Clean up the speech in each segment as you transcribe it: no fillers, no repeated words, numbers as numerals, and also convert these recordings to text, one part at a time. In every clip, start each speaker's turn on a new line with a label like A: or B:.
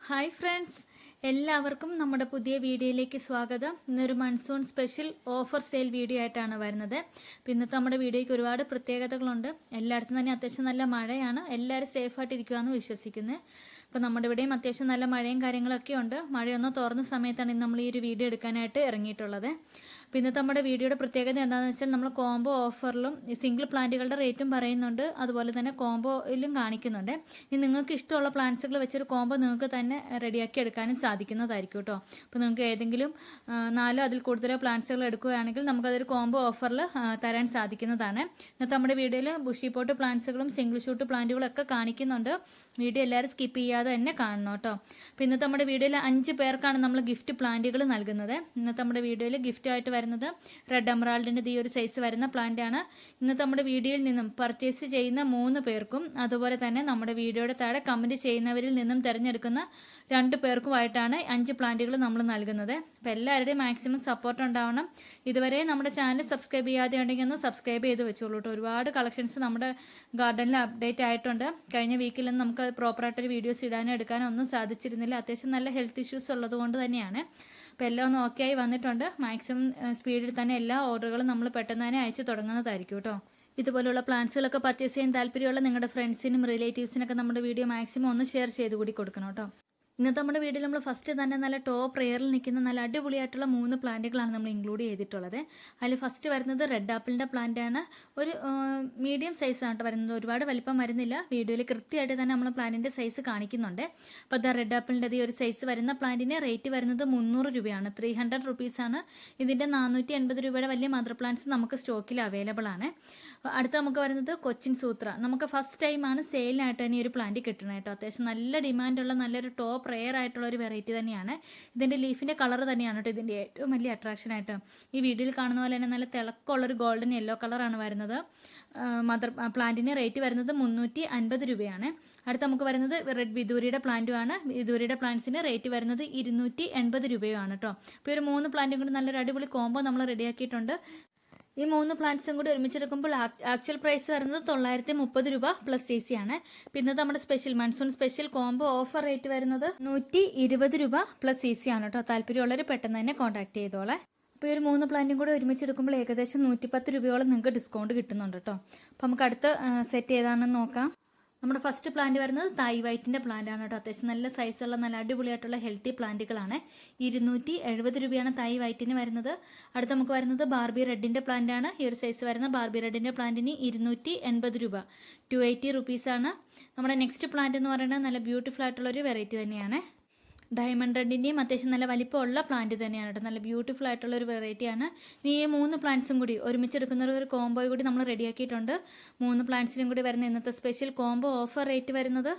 A: Hi friends, എല്ലാവർക്കും നമ്മുടെ പുതിയ വീഡിയോയിലേക്ക് സ്വാഗതം. ഇന്നൊരു monsoon special offer sale video ആയിട്ടാണ് വരുന്നത്. ഇന്നത്തെ നമ്മുടെ വീഡിയോയ്ക്ക് ഒരുപാട് പ്രത്യേകതകളുണ്ട്. എല്ലായിടത്തും തന്നെ അത്യാവശ്യം നല്ല മഴയാണ്. എല്ലാവരും സേഫായിട്ടിരിക്കുകയെന്ന് വിശ്വസിക്കുന്നത്. അപ്പോൾ നമ്മുടെ ഇവിടെയും അത്യാവശ്യം നല്ല മഴയും കാര്യങ്ങളൊക്കെ ഉണ്ട്. മഴയൊന്ന് തോർന്ന സമയത്താണ് ഇന്ന് നമ്മൾ ഈ ഒരു വീഡിയോ എടുക്കാനായിട്ട് ഇറങ്ങിയിട്ടുള്ളത്. അപ്പോൾ ഇന്നത്തെ നമ്മുടെ വീഡിയോയുടെ പ്രത്യേകത എന്താണെന്ന് വെച്ചാൽ നമ്മൾ കോംബോ ഓഫറിലും സിംഗിൾ പ്ലാന്റുകളുടെ റേറ്റും പറയുന്നുണ്ട്, അതുപോലെ തന്നെ കോംബോയിലും കാണിക്കുന്നുണ്ട്. ഇനി നിങ്ങൾക്ക് ഇഷ്ടമുള്ള പ്ലാന്റ്സുകൾ വെച്ചൊരു കോംബോ നിങ്ങൾക്ക് തന്നെ റെഡിയാക്കി എടുക്കാനും സാധിക്കുന്നതായിരിക്കും കേട്ടോ. അപ്പോൾ നിങ്ങൾക്ക് ഏതെങ്കിലും 4 അതിൽ കൂടുതലോ പ്ലാന്റ്സുകൾ എടുക്കുകയാണെങ്കിൽ നമുക്കതൊരു കോംബോ ഓഫറിൽ തരാൻ സാധിക്കുന്നതാണ്. ഇന്നത്തെ നമ്മുടെ വീഡിയോയിൽ ബുഷി പോട്ട് പ്ലാന്റ്സുകളും സിംഗിൾ ഷൂട്ട് പ്ലാന്റുകളും ഒക്കെ കാണിക്കുന്നുണ്ട്. വീഡിയോ എല്ലാവരും സ്കിപ്പ് ചെയ്യാതെ തന്നെ കാണണം കേട്ടോ. അപ്പോൾ ഇന്നത്തെ നമ്മുടെ വീഡിയോയിൽ 5 പേർക്കാണ് നമ്മൾ ഗിഫ്റ്റ് പ്ലാന്റുകൾ നൽകുന്നത്. ഇന്നത്തെ നമ്മുടെ വീഡിയോയിൽ ഗിഫ്റ്റായിട്ട് വരുന്നത് റെഡ് എമറാൾഡിൻ്റെ ഈ ഒരു സൈസ് വരുന്ന പ്ലാന്റ് ആണ്. ഇന്നത്തെ നമ്മുടെ വീഡിയോയിൽ നിന്നും പർച്ചേസ് ചെയ്യുന്ന 3 പേർക്കും അതുപോലെ തന്നെ നമ്മുടെ വീഡിയോയുടെ താഴെ കമൻറ്റ് ചെയ്യുന്നവരിൽ നിന്നും തിരഞ്ഞെടുക്കുന്ന 2 പേർക്കുമായിട്ടാണ് 5 പ്ലാന്റുകൾ നമ്മൾ നൽകുന്നത്. അപ്പോൾ എല്ലാവരുടെയും മാക്സിമം സപ്പോർട്ട് ഉണ്ടാവണം. ഇതുവരെ നമ്മുടെ ചാനൽ സബ്സ്ക്രൈബ് ചെയ്യാതെ ഉണ്ടെങ്കിൽ ഒന്ന് സബ്സ്ക്രൈബ് ചെയ്ത് വെച്ചോളൂ കേട്ടോ. ഒരുപാട് കളക്ഷൻസ് നമ്മുടെ ഗാർഡനിൽ അപ്ഡേറ്റ് ആയിട്ടുണ്ട്. കഴിഞ്ഞ വീക്കിലൊന്നും നമുക്ക് പ്രോപ്പറായിട്ടൊരു വീഡിയോസ് ഇടാനോ എടുക്കാനോ ഒന്നും സാധിച്ചിരുന്നില്ല. അത്യാവശ്യം നല്ല ഹെൽത്ത് ഇഷ്യൂസ് ഉള്ളത് കൊണ്ട് തന്നെയാണ്. അപ്പോൾ എല്ലാം ഒന്ന് ഓക്കെ ആയി വന്നിട്ടുണ്ട്. മാക്സിമം സ്പീഡിൽ തന്നെ എല്ലാ ഓർഡറുകളും നമ്മൾ പെട്ടെന്ന് തന്നെ അയച്ചു തുടങ്ങുന്നതായിരിക്കും കേട്ടോ. ഇതുപോലുള്ള പ്ലാന്റ്സുകളൊക്കെ പർച്ചേസ് ചെയ്യാൻ താല്പര്യമുള്ള നിങ്ങളുടെ ഫ്രണ്ട്സിനും റിലേറ്റീവ്സിനൊക്കെ നമ്മുടെ വീഡിയോ മാക്സിമം ഒന്ന് ഷെയർ ചെയ്ത് കൂടി കൊടുക്കണം കേട്ടോ. ഇന്നത്തെ നമ്മുടെ വീഡിയോയിൽ നമ്മൾ ഫസ്റ്റ് തന്നെ നല്ല ടോപ്പ് റെയറിൽ നിൽക്കുന്ന നല്ല അടിപൊളിയായിട്ടുള്ള 3 പ്ലാന്റുകളാണ് നമ്മൾ ഇൻക്ലൂഡ് ചെയ്തിട്ടുള്ളത്. അതിൽ ഫസ്റ്റ് വരുന്നത് റെഡ് ആപ്പിളിൻ്റെ പ്ലാന്റ് ആണ്. ഒരു മീഡിയം സൈസാണ് കേട്ടോ വരുന്നത്. ഒരുപാട് വലിപ്പം വരുന്നില്ല. വീഡിയോയിൽ കൃത്യമായിട്ട് തന്നെ നമ്മൾ പ്ലാന്റിൻ്റെ സൈസ് കാണിക്കുന്നുണ്ട്. അപ്പോൾ അത് റെഡ് ആപ്പിളിൻ്റെ ഈ ഒരു സൈസ് വരുന്ന പ്ലാന്റിന് റേറ്റ് വരുന്നത് 300 രൂപയാണ്. 300 റുപ്പീസാണ്. ഇതിൻ്റെ 480 രൂപയുടെ വലിയ മദർ പ്ലാന്റ്സ് നമുക്ക് സ്റ്റോക്കിൽ അവൈലബിൾ ആണ്. അടുത്ത നമുക്ക് വരുന്നത് കൊച്ചിൻ സൂത്ര. നമുക്ക് ഫസ്റ്റ് ടൈമാണ് സെയിലിനായിട്ട് തന്നെ ഈ ഒരു പ്ലാന്റ് കിട്ടുന്നത് കേട്ടോ. അത്യാവശ്യം നല്ല ഡിമാൻഡുള്ള നല്ലൊരു ടോപ്പ് റെയർ ആയിട്ടുള്ള ഒരു വെറൈറ്റി തന്നെയാണ്. ഇതിൻ്റെ ലീഫിൻ്റെ കളർ തന്നെയാണ് കേട്ടോ ഇതിൻ്റെ ഏറ്റവും വലിയ അട്രാക്ഷൻ ആയിട്ട്. ഈ വീഡിയോയിൽ കാണുന്ന പോലെ തന്നെ നല്ല തിളക്കമുള്ളൊരു ഗോൾഡൻ യെല്ലോ കളറാണ് വരുന്നത്. മദർ പ്ലാന്റിന് റേറ്റ് വരുന്നത് 350 രൂപയാണ്. അടുത്ത് നമുക്ക് വരുന്നത് റെഡ് വിദൂരിയുടെ പ്ലാന്റുമാണ്. വിദൂരിയുടെ പ്ലാന്റ്സിന് റേറ്റ് വരുന്നത് 280 രൂപയുമാണ് കേട്ടോ. അപ്പോൾ ഒരു 3 പ്ലാന്റും കൂടി നല്ലൊരു അടിപൊളി കോംബോ നമ്മൾ റെഡിയാക്കിയിട്ടുണ്ട്. ഈ 3 പ്ലാന്റ്സും കൂടി ഒരുമിച്ചെടുക്കുമ്പോൾ ആക്ച്വൽ പ്രൈസ് വരുന്നത് 930 രൂപ പ്ലസ് CC ആണ്. പിന്നെ നമ്മുടെ special monsoon special combo offer rate വരുന്നത് 120 രൂപ പ്ലസ് CC ആണ് കേട്ടോ. താല്പര്യമുള്ളവർ പെട്ടെന്ന് തന്നെ കോൺടാക്ട് ചെയ്തോളെ. അപ്പോൾ ഈ ഒരു 3 പ്ലാന്റും കൂടി ഒരുമിച്ചെടുക്കുമ്പോൾ ഏകദേശം 110 രൂപയോളം നിങ്ങൾക്ക് ഡിസ്കൗണ്ട് കിട്ടുന്നുണ്ട് കേട്ടോ. അപ്പോൾ നമുക്ക് അടുത്ത സെറ്റ് ഏതാണെന്ന് നോക്കാം. നമ്മുടെ ഫസ്റ്റ് പ്ലാന്റ് വരുന്നത് തായ് വൈറ്റിൻ്റെ പ്ലാന്റ് ആണ് കേട്ടോ. അത്യാവശ്യം നല്ല സൈസുള്ള നല്ല അടിപൊളിയായിട്ടുള്ള ഹെൽത്തി പ്ലാന്റുകളാണ്. 270 രൂപയാണ് തായ് വൈറ്റിന് വരുന്നത്. അടുത്ത് നമുക്ക് വരുന്നത് ബാർബി റെഡിൻ്റെ പ്ലാന്റ് ആണ്. ഈ ഒരു സൈസ് വരുന്ന ബാർബി റെഡിൻ്റെ പ്ലാന്റിന് 280 രൂപ 280 റുപ്പീസാണ്. നമ്മുടെ നെക്സ്റ്റ് പ്ലാന്റ് എന്ന് പറയുന്നത് നല്ല ബ്യൂട്ടിഫുൾ ആയിട്ടുള്ളൊരു വെറൈറ്റി തന്നെയാണ്. ഡയമണ്ട് റെഡിൻ്റെയും അത്യാവശ്യം നല്ല വലിപ്പമുള്ള പ്ലാന്റ് തന്നെയാണ് കേട്ടോ. നല്ല ബ്യൂട്ടിഫുൾ ആയിട്ടുള്ള ഒരു വെറൈറ്റിയാണ്. ഈ 3 പ്ലാന്റ്സും കൂടി ഒരുമിച്ചെടുക്കുന്ന ഒരു കോംബോ കൂടി നമ്മൾ റെഡിയാക്കിയിട്ടുണ്ട്. 3 പ്ലാന്റ്സിനും കൂടി വരുന്ന ഇന്നത്തെ സ്പെഷ്യൽ കോംബോ ഓഫർ റേറ്റ് വരുന്നത്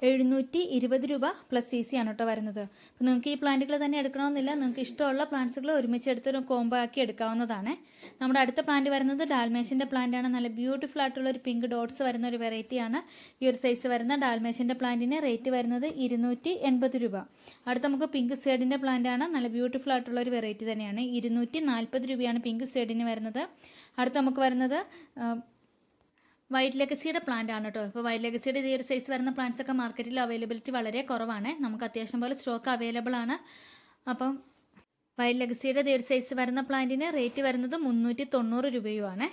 A: 720 രൂപ പ്ലസ് CC ആണ് കേട്ടോ വരുന്നത്. അപ്പോൾ നിങ്ങൾക്ക് ഈ പ്ലാന്റുകൾ തന്നെ എടുക്കണമെന്നില്ല. നിങ്ങൾക്ക് ഇഷ്ടമുള്ള പ്ലാന്റ്സുകൾ ഒരുമിച്ചെടുത്തൊരു കോംബോ ആക്കി എടുക്കാവുന്നതാണ്. നമ്മുടെ അടുത്ത പ്ലാന്റ് വരുന്നത് ഡാൽമേഷ്യൻ്റെ പ്ലാന്റ് ആണ്. നല്ല ബ്യൂട്ടിഫുൾ ആയിട്ടുള്ള ഒരു പിങ്ക് ഡോട്ട്സ് വരുന്ന ഒരു വെറൈറ്റിയാണ്. ഈ ഒരു സൈസ് വരുന്ന ഡാൽമേഷ്യൻ്റെ പ്ലാന്റിന് റേറ്റ് വരുന്നത് 280 രൂപ. അടുത്ത നമുക്ക് പിങ്ക് ഷെയ്ഡിൻ്റെ പ്ലാന്റ് ആണ്. നല്ല ബ്യൂട്ടിഫുൾ ആയിട്ടുള്ള ഒരു വെറൈറ്റി തന്നെയാണ്. 240 രൂപയാണ് പിങ്ക് ഷെയ്ഡിന് വരുന്നത്. അടുത്ത നമുക്ക് വരുന്നത് വൈറ്റ് ലെഗസിയുടെ പ്ലാന്റ് ആണ് കേട്ടോ. ഇപ്പോൾ വൈറ്റ് ലെഗസിയുടെ ഈ ഒരു സൈസ് വരുന്ന പ്ലാന്റ്സ് ഒക്കെ മാർക്കറ്റിൽ അവൈലബിലിറ്റി വളരെ കുറവാണ്. നമുക്ക് അത്യാവശ്യം പോലെ സ്റ്റോക്ക് അവൈലബിൾ ആണ്. അപ്പം വൈറ്റ് ലെഗസിയുടെ ഈ ഒരു സൈസ് വരുന്ന പ്ലാന്റിന് റേറ്റ് വരുന്നത് 390 രൂപയുമാണ്.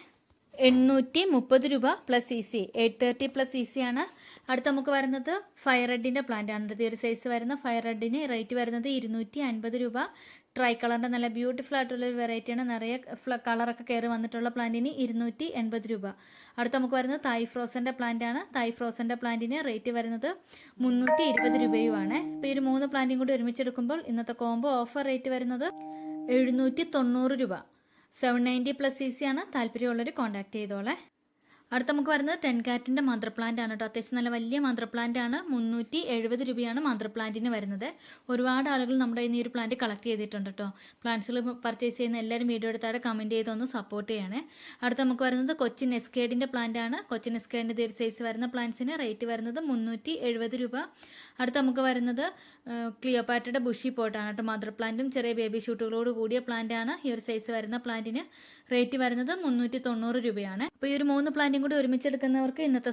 A: 830 രൂപ പ്ലസ് CC 830 പ്ലസ് CC ആണ്. അടുത്ത നമുക്ക് വരുന്നത് ഫയർ റെഡിൻ്റെ പ്ലാന്റ് ആണ്. ഈ ഒരു സൈസ് വരുന്ന ഫയർ റെഡിന് റേറ്റ് വരുന്നത് 250 രൂപ. ട്രൈ കളറിൻ്റെ നല്ല ബ്യൂട്ടിഫുൾ ആയിട്ടുള്ള ഒരു വെറൈറ്റിയാണ്. നിറയെ കളറൊക്കെ കയറി വന്നിട്ടുള്ള പ്ലാന്റിന് 280 രൂപ. അടുത്ത നമുക്ക് വരുന്നത് തായ് ഫ്രോസൻ്റെ പ്ലാന്റ് ആണ്. തായ് ഫ്രോസൻ്റെ പ്ലാന്റിന് റേറ്റ് വരുന്നത് 320 രൂപയുമാണ്. ഇപ്പോൾ ഈ 3 പ്ലാന്റും കൂടി ഒരുമിച്ചെടുക്കുമ്പോൾ ഇന്നത്തെ കോംബോ ഓഫർ റേറ്റ് വരുന്നത് 790 രൂപ 790 പ്ലസ് CC ആണ്. താല്പര്യമുള്ളവർ കോൺടാക്ട് ചെയ്തോളെ. അടുത്ത നമുക്ക് വരുന്നത് 10 കാറ്റിൻ്റെ മദർ പ്ലാന്റ് ആണ് കേട്ടോ. അത്യാവശ്യം നല്ല വലിയ മദർ പ്ലാന്റ് ആണ്. 370 രൂപയാണ് മദർ പ്ലാന്റിന് വരുന്നത്. ഒരുപാട് ആളുകൾ നമ്മുടെ ഈ ഒരു പ്ലാന്റ് കളക്ട് ചെയ്തിട്ടുണ്ട് കേട്ടോ. പ്ലാന്റ്സുകൾ പർച്ചേസ് ചെയ്യുന്ന എല്ലാവരും വീഡിയോ എടുത്താടെ കമൻറ്റ് ചെയ്തൊന്ന് സപ്പോർട്ട് ചെയ്യണേ. അടുത്ത നമുക്ക് വരുന്നത് കൊച്ചിൻ എസ്കേഡിൻ്റെ പ്ലാന്റ് ആണ്. കൊച്ചിൻ എസ്കേഡിൻ്റെ ഒരു സൈസ് വരുന്ന പ്ലാന്റ്സിന് റേറ്റ് വരുന്നത് 370 രൂപ. അടുത്ത നമുക്ക് വരുന്നത് ക്ലിയോപാറ്റയുടെ ബുഷി പോട്ടാണ് കേട്ടോ. മദർ പ്ലാന്റും ചെറിയ ബേബി ഷൂട്ടുകളോട് കൂടിയ പ്ലാന്റ് ആണ്. ഈ ഒരു സൈസ് വരുന്ന പ്ലാന്റിന് റേറ്റ് വരുന്നത് 390 രൂപയാണ്. അപ്പോൾ ഈ ഒരു 3 പ്ലാന്റ് പ്ലാന്റും കൂടി ഒരുമിച്ചെടുക്കുന്നവർക്ക് ഇന്നത്തെ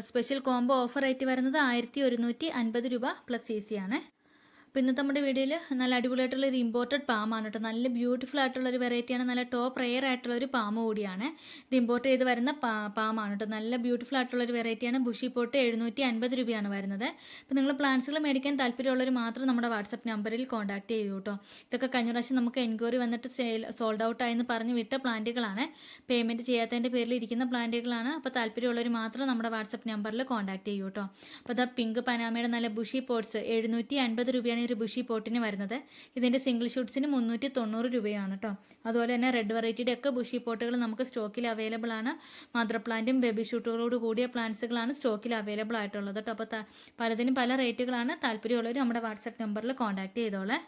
A: സ്പെഷ്യൽ കോംബോ ഓഫർ ആയിട്ട് വരുന്നത് 1150 രൂപ പ്ലസ് CC ആണ്. അപ്പോൾ ഇന്നത്തെ നമ്മുടെ വീഡിയോയിൽ നല്ല അടിപൊളിയായിട്ടുള്ള ഒരു ഇമ്പോർട്ടഡ് പാമാണ് കേട്ടോ. നല്ല ബ്യൂട്ടിഫുൾ ആയിട്ടുള്ള ഒരു വെറൈറ്റിയാണ്. നല്ല ടോപ്പ് റെയർ ആയിട്ടുള്ള ഒരു പാമ്പ് കൂടിയാണ്. ഇത് ഇമ്പോർട്ട് ചെയ്ത് വരുന്ന പാമാണ് കേട്ടോ. നല്ല ബ്യൂട്ടിഫുൾ ആയിട്ടുള്ള ഒരു വെറൈറ്റിയാണ്. ബുഷി പോട്ട് 750 രൂപയാണ് വരുന്നത്. അപ്പോൾ നിങ്ങൾ പ്ലാന്റ്സുകൾ മേടിക്കാൻ താല്പര്യമുള്ളവർ മാത്രം നമ്മുടെ വാട്സപ്പ് നമ്പറിൽ കോൺടാക്ട് ചെയ്യൂ കേട്ടോ. ഇതൊക്കെ കഴിഞ്ഞ പ്രാവശ്യം നമുക്ക് എൻക്വയറി വന്നിട്ട് സോൾഡ് ഔട്ട് ആയെന്ന് പറഞ്ഞ് വിട്ട പ്ലാന്റുകളാണ്. പേയ്മെൻറ്റ് ചെയ്യാത്തതിൻ്റെ പേരിൽ ഇരിക്കുന്ന പ്ലാന്റുകളാണ്. അപ്പോൾ താല്പര്യമുള്ളവർ മാത്രം നമ്മുടെ വാട്സപ്പ് നമ്പറിൽ കോൺടാക്ട് ചെയ്യൂ കേട്ടോ. അപ്പോൾ അതാ പിങ്ക് പനാമയുടെ നല്ല ബുഷി പോട്ട്സ് 750 രൂപയാണ് ഒരു ബുഷി പോട്ടിന് വരുന്നത്. ഇതിൻ്റെ സിംഗിൾ ഷൂട്ട്സിന് 390 രൂപയാണ് കേട്ടോ. അതുപോലെ തന്നെ റെഡ് വെറൈറ്റിയുടെ ഒക്കെ ബുഷി പോട്ടുകൾ നമുക്ക് സ്റ്റോക്കിൽ അവൈലബിൾ ആണ്. മദർ പ്ലാന്റും ബേബി ഷൂട്ടുകളോട് കൂടിയ പ്ലാന്റ്സുകളാണ് സ്റ്റോക്കിൽ അവൈലബിൾ ആയിട്ടുള്ളത് കേട്ടോ. അപ്പോൾ പലതിനും പല റേറ്റുകളാണ്. താല്പര്യമുള്ളവർ നമ്മുടെ വാട്സപ്പ് നമ്പറിൽ കോൺടാക്ട് ചെയ്തോളെ.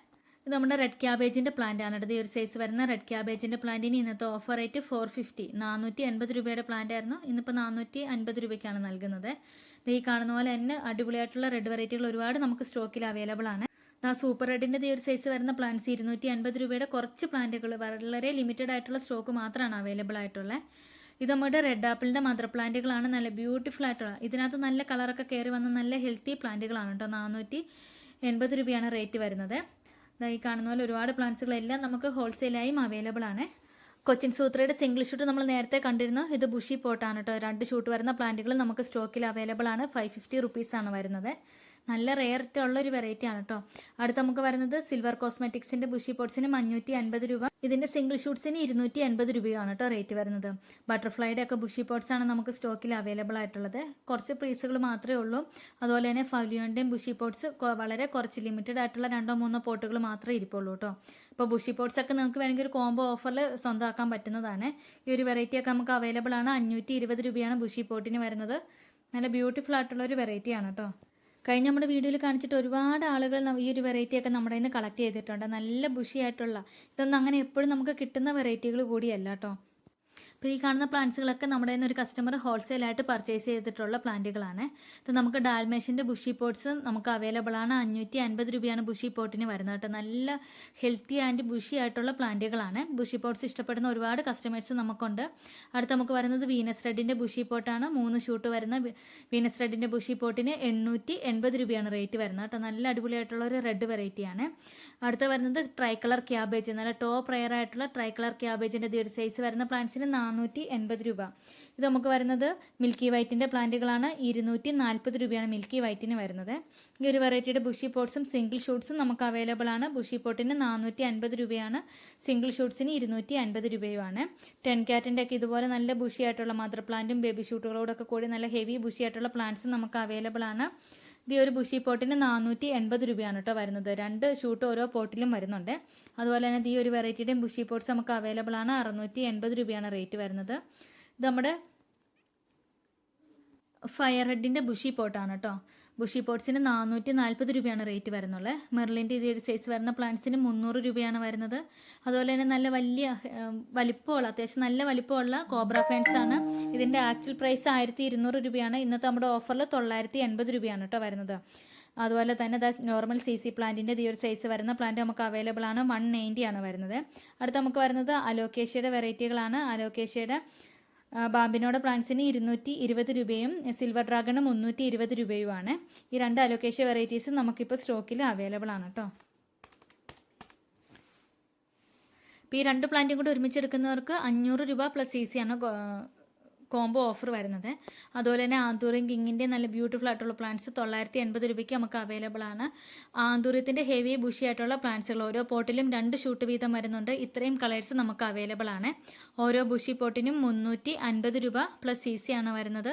A: ഇത് നമ്മുടെ റെഡ് ക്യാബേജിൻ്റെ പ്ലാന്റ് ആണ്. ഈ ഒരു സൈസ് വരുന്ന റെഡ് ക്യാബേജിൻ്റെ പ്ലാന്റിന് ഇന്നത്തെ ഓഫർ റേറ്റ് 450, 480 രൂപയുടെ പ്ലാന്റ് ആയിരുന്നു. ഇന്നിപ്പോൾ 450 രൂപയ്ക്കാണ് നൽകുന്നത്. ഈ കാണുന്ന പോലെ തന്നെ അടിപൊളിയായിട്ടുള്ള റെഡ് വെറൈറ്റികൾ ഒരുപാട് നമുക്ക് സ്റ്റോക്കിൽ അവൈലബിൾ ആണ്. സൂപ്പർ റെഡിൻ്റെ ഈ ഒരു സൈസ് വരുന്ന പ്ലാന്റ്സ് 250 രൂപയുടെ കുറച്ച് പ്ലാന്റുകൾ വളരെ ലിമിറ്റഡ് ആയിട്ടുള്ള സ്റ്റോക്ക് മാത്രമാണ് അവൈലബിൾ ആയിട്ടുള്ളത്. ഇത് നമ്മുടെ റെഡ് ആപ്പിളിൻ്റെ മദർ പ്ലാന്റുകളാണ്. നല്ല ബ്യൂട്ടിഫുൾ ആയിട്ടുള്ള, ഇതിനകത്ത് നല്ല കളറൊക്കെ കയറി വന്ന നല്ല ഹെൽത്തി പ്ലാന്റുകളാണ് കേട്ടോ. 480 രൂപയാണ് റേറ്റ് വരുന്നത്. ഈ കാണുന്ന പോലെ ഒരുപാട് പ്ലാന്റ്സുകളെല്ലാം നമുക്ക് ഹോൾസെയിലായും അവൈലബിൾ ആണ്. കൊച്ചിൻ സൂത്രയുടെ സിംഗിൾ ഷൂട്ട് നമ്മൾ നേരത്തെ കണ്ടിരുന്നു. ഇത് ബുഷി പോട്ടാണ് കേട്ടോ. 2 ഷൂട്ട് വരുന്ന പ്ലാന്റുകൾ നമുക്ക് സ്റ്റോക്കിൽ അവൈലബിൾ ആണ്. 550 റുപ്പീസാണ് വരുന്നത്. നല്ല റെയറിറ്റി ഉള്ള ഒരു വെറൈറ്റി ആണ് കേട്ടോ. അടുത്ത് നമുക്ക് വരുന്നത് സിൽവർ കോസ്മെറ്റിക്സിന്റെ ബുഷി പോട്ട്സിന് 550 രൂപ. ഇതിന്റെ സിംഗിൾ ഷൂട്ട്സിന് 280 രൂപയാണ് കേട്ടോ റേറ്റ് വരുന്നത്. ബട്ടർഫ്ലൈയുടെ ഒക്കെ ബുഷി പോട്ട്സ് ആണ് നമുക്ക് സ്റ്റോക്കിൽ അവൈലബിൾ ആയിട്ടുള്ളത്. കുറച്ച് പീസുകൾ മാത്രമേ ഉള്ളൂ. അതുപോലെ തന്നെ ഫഗ്ലിയോന്റെയും ബുഷി പോട്ട്സ് വളരെ കുറച്ച് ലിമിറ്റഡ് ആയിട്ടുള്ള 2-3 പോട്ടുകൾ മാത്രമേ ഇരിപ്പുള്ളൂ കേട്ടോ. ഇപ്പോൾ ബുഷി പോട്ട്സ് ഒക്കെ നിങ്ങൾക്ക് വേണമെങ്കിൽ ഒരു കോംബോ ഓഫറിൽ സ്വന്തമാക്കാൻ പറ്റുന്നതാണ്. ഈ ഒരു വെറൈറ്റി ഒക്കെ നമുക്ക് അവൈലബിൾ ആണ്. 520 രൂപയാണ് ബുഷി പോട്ടിന് വരുന്നത്. നല്ല ബ്യൂട്ടിഫുൾ ആയിട്ടുള്ള ഒരു വെറൈറ്റി ആണ് കേട്ടോ. കഴിഞ്ഞ നമ്മുടെ വീഡിയോയിൽ കാണിച്ചിട്ട് ഒരുപാട് ആളുകൾ ഈ ഒരു വെറൈറ്റിയൊക്കെ നമ്മുടെ നിന്ന് കളക്ട് ചെയ്തിട്ടുണ്ട്. നല്ല ബുഷിയായിട്ടുള്ള, ഇതൊന്നും അങ്ങനെ എപ്പോഴും നമുക്ക് കിട്ടുന്ന വെറൈറ്റികൾ കൂടിയല്ല കേട്ടോ. അപ്പോൾ ഈ കാണുന്ന പ്ലാന്റ്സുകളൊക്കെ നമ്മുടെ നിന്ന് ഒരു കസ്റ്റമർ ഹോൾസെയിലായിട്ട് പർച്ചേസ് ചെയ്തിട്ടുള്ള പ്ലാന്റുകളാണ്. ഇത് നമുക്ക് ഡാൽമേഷ്യൻ്റെ ബുഷി പോട്ട്സ് നമുക്ക് അവൈലബിൾ ആണ്. 550 രൂപയാണ് ബുഷി പോട്ടിന് വരുന്നത് കേട്ടോ. നല്ല ഹെൽത്തി ആൻഡ് ബുഷി ആയിട്ടുള്ള പ്ലാന്റുകളാണ്. ബുഷി പോട്ട്സ് ഇഷ്ടപ്പെടുന്ന ഒരുപാട് കസ്റ്റമേഴ്സ് നമുക്കുണ്ട്. അടുത്ത് നമുക്ക് വരുന്നത് വീനസ് റെഡിൻ്റെ ബുഷി പോട്ടാണ്. 3 ഷൂട്ട് വരുന്ന വീനസ് റെഡിൻ്റെ ബുഷി പോട്ടിന് 880 രൂപയാണ് റേറ്റ് വരുന്നത് കേട്ടോ. നല്ല അടിപൊളിയായിട്ടുള്ള ഒരു റെഡ് വെറൈറ്റിയാണ്. അടുത്ത വരുന്നത് ട്രൈ കളർ ക്യാബേജ്, നല്ല ടോപ്പ് റെയർ ആയിട്ടുള്ള ട്രൈ കളർ ക്യാബേജിൻ്റെ ഒരു സൈസ് വരുന്ന പ്ലാന്റ്സിന് 480 രൂപ. ഇത് നമുക്ക് വരുന്നത് മിൽക്കി വൈറ്റിൻ്റെ പ്ലാന്റുകളാണ്. 240 രൂപയാണ് മിൽക്കി വൈറ്റിന് വരുന്നത്. ഈ ഒരു വെറൈറ്റിയുടെ ബുഷി പോട്ട്സും സിംഗിൾ ഷൂട്ട്സും നമുക്ക് അവൈലബിൾ ആണ്. ബുഷി പോട്ടിന് 450 രൂപയാണ്. സിംഗിൾ ഷൂട്ട്സിന് 250 രൂപയുമാണ്. 10 ക്യാറ്റിൻ്റെ ഒക്കെ ഇതുപോലെ നല്ല ബുഷി ആയിട്ടുള്ള മദർ പ്ലാന്റും ബേബി ഷൂട്ടുകളോടൊക്കെ കൂടി നല്ല ഹെവി ബുഷി ആയിട്ടുള്ള പ്ലാന്റ്സും നമുക്ക് അവൈലബിൾ ആണ്. ഈ ഒരു ബുഷി പോട്ടിന് 480 രൂപയാണ് കേട്ടോ വരുന്നത്. 2 ഷൂട്ട് ഓരോ പോട്ടിലും വരുന്നുണ്ട്. അതുപോലെ തന്നെ ഈ ഒരു വെറൈറ്റിയുടെയും ബുഷി പോട്ട്സ് നമുക്ക് അവൈലബിൾ ആണ്. 680 രൂപയാണ് റേറ്റ് വരുന്നത്. ഇത് നമ്മുടെ ഫയർ ഹെഡിൻ്റെ ബുഷി പോട്ടാണ് കേട്ടോ. ബുഷി പോട്ട്സിന് 440 രൂപയാണ് റേറ്റ് വരുന്നുള്ളത്. മെർലിൻ്റെ ഇതൊരു സൈസ് വരുന്ന പ്ലാന്റ്സിന് 300 രൂപയാണ് വരുന്നത്. അതുപോലെ തന്നെ നല്ല വലിപ്പമുള്ള, അത്യാവശ്യം നല്ല വലിപ്പമുള്ള കോബ്ര ഫെൻസ് ആണ്. ഇതിൻ്റെ ആക്ച്വൽ പ്രൈസ് 1200 രൂപയാണ്. ഇന്നത്തെ നമ്മുടെ ഓഫറിൽ 980 രൂപയാണ് കേട്ടോ വരുന്നത്. അതുപോലെ തന്നെ നോർമൽ CC പ്ലാന്റിൻ്റെ ഈ ഒരു സൈസ് വരുന്ന പ്ലാന്റ് നമുക്ക് അവൈലബിൾ ആണ്. 190 ആണ് വരുന്നത്. അടുത്ത് നമുക്ക് വരുന്നത് അലോക്കേഷ്യയുടെ വെറൈറ്റികളാണ്. അലോക്കേഷ്യയുടെ ബാമ്പിനോടെ പ്ലാന്റ്സിന് 220 രൂപയും സിൽവർ ഡ്രാഗണ് 320 രൂപയുമാണ്. ഈ 2 അലോക്കേഷ്യ വെറൈറ്റീസ് നമുക്കിപ്പോൾ സ്റ്റോക്കിൽ അവൈലബിൾ ആണ് കേട്ടോ. ഇപ്പോൾ ഈ 2 പ്ലാന്റും കൂടി ഒരുമിച്ചെടുക്കുന്നവർക്ക് 500 രൂപ പ്ലസ് CC ആണ് കോംബോ ഓഫർ വരുന്നത്. അതുപോലെ തന്നെ ആന്തൂറിയം കിങ്ങിൻ്റെ നല്ല ബ്യൂട്ടിഫുൾ ആയിട്ടുള്ള പ്ലാന്റ്സ് 980 രൂപയ്ക്ക് നമുക്ക് അവൈലബിൾ ആണ്. ആന്തൂര്യത്തിൻ്റെ ഹെവി ബുഷി ആയിട്ടുള്ള പ്ലാന്റ്സുകൾ ഓരോ പോട്ടിലും 2 ഷൂട്ട് വീതം വരുന്നുണ്ട്. ഇത്രയും കളേഴ്സ് നമുക്ക് അവൈലബിൾ ആണ്. ഓരോ ബുഷി പോട്ടിനും 350 രൂപ പ്ലസ് CC ആണ് വരുന്നത്.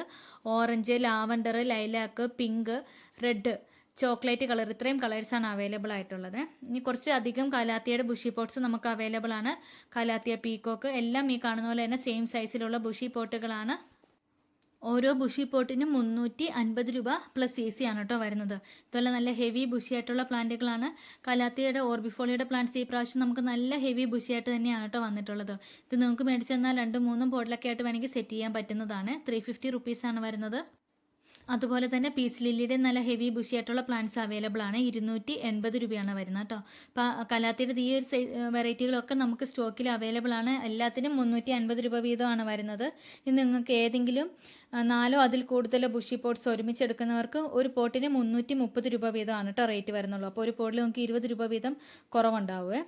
A: Orange, lavender, lilac, pink, red, chocolate colour, ഇത്രയും കളേഴ്സാണ് അവൈലബിൾ ആയിട്ടുള്ളത്. ഇനി കുറച്ച് അധികം കലാത്തിയുടെ ബുഷി പോട്ട്സ് നമുക്ക് അവൈലബിൾ ആണ്. കലാത്തിയ, പീക്കോക്ക് എല്ലാം ഈ കാണുന്ന പോലെ തന്നെ സെയിം സൈസിലുള്ള ബുഷി പോട്ടുകളാണ്. ഓരോ ബുഷി പോട്ടിനും 350 രൂപ പ്ലസ് CC ആണ് കേട്ടോ വരുന്നത്. ഇതുപോലെ നല്ല ഹെവി ബുഷി ആയിട്ടുള്ള പ്ലാന്റുകളാണ്. കലാത്തിയുടെ ഓർബിഫോളിയുടെ പ്ലാന്റ്സ് ഈ പ്രാവശ്യം നമുക്ക് നല്ല ഹെവി ബുഷി ആയിട്ട് തന്നെയാണ് കേട്ടോ വന്നിട്ടുള്ളത്. ഇത് നിങ്ങൾക്ക് മേടിച്ചു തന്നാൽ 2-3 പോട്ടിലൊക്കെ ആയിട്ട് വേണമെങ്കിൽ സെറ്റ് ചെയ്യാൻ പറ്റുന്നതാണ്. 350 റുപ്പീസാണ് വരുന്നത്. അതുപോലെ തന്നെ പീസ് ലില്ലിയുടെ നല്ല ഹെവി ബുഷിയായിട്ടുള്ള പ്ലാന്റ്സ് അവൈലബിൾ ആണ്. 280 രൂപയാണ് വരുന്നത് കേട്ടോ. അപ്പോൾ കലാത്തിയുടെ ഈ ഒരു വെറൈറ്റികളൊക്കെ നമുക്ക് സ്റ്റോക്കിൽ അവൈലബിൾ ആണ്. എല്ലാത്തിനും 350 രൂപ വീതമാണ് വരുന്നത്. ഇനി നിങ്ങൾക്ക് ഏതെങ്കിലും 4 അതിൽ കൂടുതലോ ബുഷി പോട്ട്സ് ഒരുമിച്ച് എടുക്കുന്നവർക്ക് ഒരു പോട്ടിന് 330 രൂപ വീതമാണ് കേട്ടോ റേറ്റ് വരുന്നുള്ളൂ. അപ്പോൾ ഒരു പോട്ടിൽ നമുക്ക് 20 രൂപ വീതം കുറവുണ്ടാവുമേ.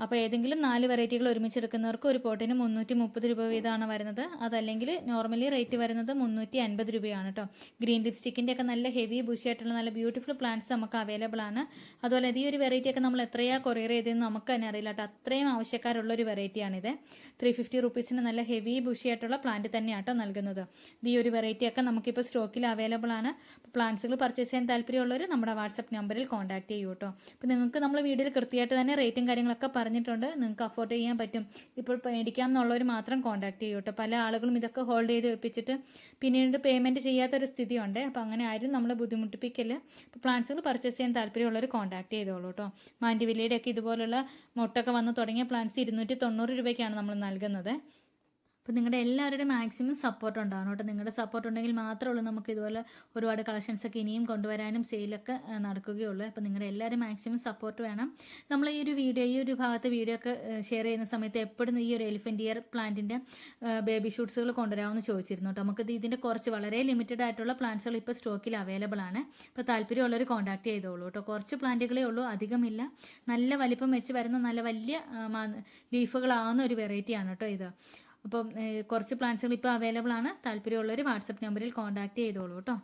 A: അപ്പോൾ ഏതെങ്കിലും 4 വെറൈറ്റികൾ ഒരുമിച്ച് എടുക്കുന്നവർക്ക് ഒരു പോട്ടിന് 330 രൂപ വീതമാണ് വരുന്നത്. അതല്ലെങ്കിൽ നോർമലി റേറ്റ് വരുന്നത് 350 രൂപയാണ് കേട്ടോ. ഗ്രീൻ ലിപ്സ്റ്റിക്കിൻ്റെ ഒക്കെ നല്ല ഹെവി ബുഷിയായിട്ടുള്ള നല്ല ബ്യൂട്ടിഫുൾ പ്ലാന്റ്സ് നമുക്ക് അവൈലബിൾ ആണ്. അതുപോലെ ഈ ഒരു വെറൈറ്റിയൊക്കെ നമ്മൾ എത്രയാണ് കൊറിയർ ചെയ്തതെന്ന് നമുക്ക് തന്നെ അറിയില്ല കേട്ടോ. അത്രയും ആവശ്യക്കാരുള്ളൊരു വെറൈറ്റിയാണിത്. 350 റുപ്പീസിന് നല്ല ഹെവി ബുഷിയായിട്ടുള്ള പ്ലാന്റ് തന്നെയാണ് കേട്ടോ നൽകുന്നത്. ഈ ഒരു വെറൈറ്റിയൊക്കെ നമുക്കിപ്പോൾ സ്റ്റോക്കിൽ അവൈലബിൾ ആണ്. പ്ലാന്റ്സുകൾ പർച്ചേസ് ചെയ്യാൻ താല്പര്യമുള്ളവർ നമ്മുടെ വാട്സപ്പ് നമ്പറിൽ കോൺടാക്ട് ചെയ്യൂ കേട്ടോ. അപ്പോൾ നിങ്ങൾക്ക് നമ്മൾ വീഡിയോയിൽ കൃത്യമായിട്ട് തന്നെ റേറ്റും കാര്യങ്ങളൊക്കെ പറഞ്ഞിട്ടുണ്ട്. നിങ്ങൾക്ക് അഫോർഡ് ചെയ്യാൻ പറ്റും. ഇപ്പോൾ മേടിക്കാം എന്നുള്ളവർ മാത്രം കോൺടാക്ട് ചെയ്യൂ കേട്ടോ. പല ആളുകളും ഇതൊക്കെ ഹോൾഡ് ചെയ്ത് വെപ്പിച്ചിട്ട് പിന്നീട് പേയ്മെൻറ്റ് ചെയ്യാത്തൊരു സ്ഥിതിയുണ്ട്. അപ്പോൾ അങ്ങനെ ആരും നമ്മളെ ബുദ്ധിമുട്ടിപ്പിക്കല്. ഇപ്പോൾ പ്ലാന്റ്സുകൾ പർച്ചേസ് ചെയ്യാൻ താല്പര്യമുള്ളവർ കോൺടാക്ട് ചെയ്തോളൂ കേട്ടോ. മാൻഡിവില്ലയുടെ ഒക്കെ ഇതുപോലുള്ള മൊട്ടൊക്കെ വന്ന് തുടങ്ങിയ പ്ലാന്റ്സ് 290 രൂപയ്ക്കാണ് നമ്മൾ നൽകുന്നത്. അപ്പോൾ നിങ്ങളുടെ എല്ലാവരുടെയും മാക്സിമം സപ്പോർട്ട് ഉണ്ടാവണം കേട്ടോ. നിങ്ങളുടെ സപ്പോർട്ട് ഉണ്ടെങ്കിൽ മാത്രമേ ഉള്ളൂ നമുക്ക് ഇതുപോലെ ഒരുപാട് കളക്ഷൻസൊക്കെ ഇനിയും കൊണ്ടുവരാനും സെയിലൊക്കെ നടക്കുകയുള്ളൂ. അപ്പോൾ നിങ്ങളുടെ എല്ലാവരും മാക്സിമം സപ്പോർട്ട് വേണം. നമ്മൾ ഈ ഒരു ഭാഗത്തെ വീഡിയോ ഒക്കെ ഷെയർ ചെയ്യുന്ന സമയത്ത് എപ്പോഴും ഈ ഒരു എലിഫൻറ്റ് ഇയർ പ്ലാന്റിൻ്റെ ബേബി ഷൂട്ട്സുകൾ കൊണ്ടുവരാമെന്ന് ചോദിച്ചിരുന്നു കേട്ടോ. നമുക്കിത് ഇതിൻ്റെ കുറച്ച് വളരെ ലിമിറ്റഡ് ആയിട്ടുള്ള പ്ലാന്റ്സുകൾ ഇപ്പോൾ സ്റ്റോക്കിൽ അവൈലബിൾ ആണ്. അപ്പോൾ താല്പര്യമുള്ളവർ കോൺടാക്ട് ചെയ്തോളൂ കേട്ടോ. കുറച്ച് പ്ലാന്റുകളേ ഉള്ളൂ, അധികമില്ല. നല്ല വലിപ്പം വെച്ച് വരുന്ന നല്ല വലിയ ലീഫുകളാവുന്ന ഒരു വെറൈറ്റിയാണ് കേട്ടോ ഇത്. അപ്പം കുറച്ച് പ്ലാന്റ്സുകൾ ഇപ്പോൾ അവൈലബിൾ ആണ്. താല്പര്യമുള്ളവർ വാട്സപ്പ് നമ്പറിൽ കോൺടാക്ട് ചെയ്തോളൂ കേട്ടോ.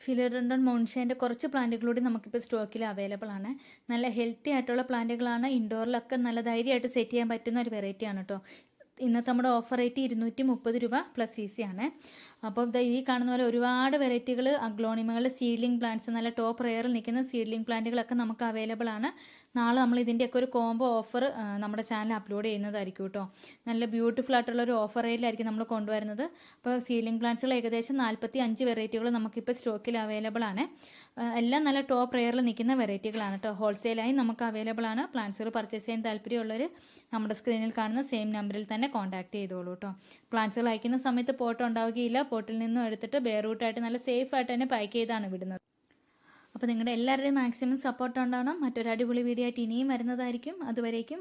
A: ഫിലോഡൻഡ്രോൺ മോൺഷേൻ്റെ കുറച്ച് പ്ലാന്റുകളൂടെ നമുക്കിപ്പോൾ സ്റ്റോക്കിൽ അവൈലബിൾ ആണ്. നല്ല ഹെൽത്തി ആയിട്ടുള്ള പ്ലാന്റുകളാണ്. ഇൻഡോറിലൊക്കെ നല്ല ധൈര്യമായിട്ട് സെറ്റ് ചെയ്യാൻ പറ്റുന്ന ഒരു വെറൈറ്റിയാണ് കേട്ടോ. ഇന്നത്തെ നമ്മുടെ ഓഫർ റേറ്റ് 230 രൂപ പ്ലസ് CC ആണ്. അപ്പോൾ ഈ കാണുന്ന പോലെ ഒരുപാട് വെറൈറ്റികൾ അഗ്ലോണിമകൾ, സീഡ്ലിംഗ് പ്ലാന്റ്സ്, നല്ല ടോപ്പ് റെയറിൽ നിൽക്കുന്ന സീഡ്ലിംഗ് പ്ലാന്റുകളൊക്കെ നമുക്ക് അവൈലബിൾ ആണ്. നാളെ നമ്മൾ ഇതിൻ്റെയൊക്കെ ഒരു കോംബോ ഓഫർ നമ്മുടെ ചാനൽ അപ്ലോഡ് ചെയ്യുന്നതായിരിക്കും കേട്ടോ. നല്ല ബ്യൂട്ടിഫുൾ ആയിട്ടുള്ള ഒരു ഓഫർ റേറ്റിലായിരിക്കും നമ്മൾ കൊണ്ടുവരുന്നത്. അപ്പോൾ സീഡ്ലിംഗ് പ്ലാന്റ്സുകൾ ഏകദേശം 45 വെറൈറ്റികൾ നമുക്കിപ്പോൾ സ്റ്റോക്കിൽ അവൈലബിൾ ആണ്. എല്ലാം നല്ല ടോപ്പ് റെയറിൽ നിൽക്കുന്ന വെറൈറ്റികളാണ് കേട്ടോ. ഹോൾസെയിലായി നമുക്ക് അവൈലബിൾ ആണ്. പ്ലാന്റ്സുകൾ പർച്ചേസ് ചെയ്യാൻ താല്പര്യമുള്ളവർ നമ്മുടെ സ്ക്രീനിൽ കാണുന്ന സെയിം നമ്പറിൽ തന്നെ കോൺടാക്ട് ചെയ്തോളൂ കേട്ടോ. പ്ലാന്റ്സുകൾ അയക്കുന്ന സമയത്ത് പോട്ട് ഉണ്ടാവുകയില്ല. പോട്ടിൽ നിന്നും എടുത്തിട്ട് ബെയർ റൂട്ടായിട്ട് നല്ല സേഫ് ആയിട്ട് തന്നെ പാക്ക് ചെയ്താണ് വിടുന്നത്. അപ്പോൾ നിങ്ങളുടെ എല്ലാവരുടെയും മാക്സിമം സപ്പോർട്ട് ഉണ്ടാവണം. മറ്റൊരു അടിപൊളി വീഡിയോ ആയിട്ട് ഇനിയും വരുന്നതായിരിക്കും. അതുവരേക്കും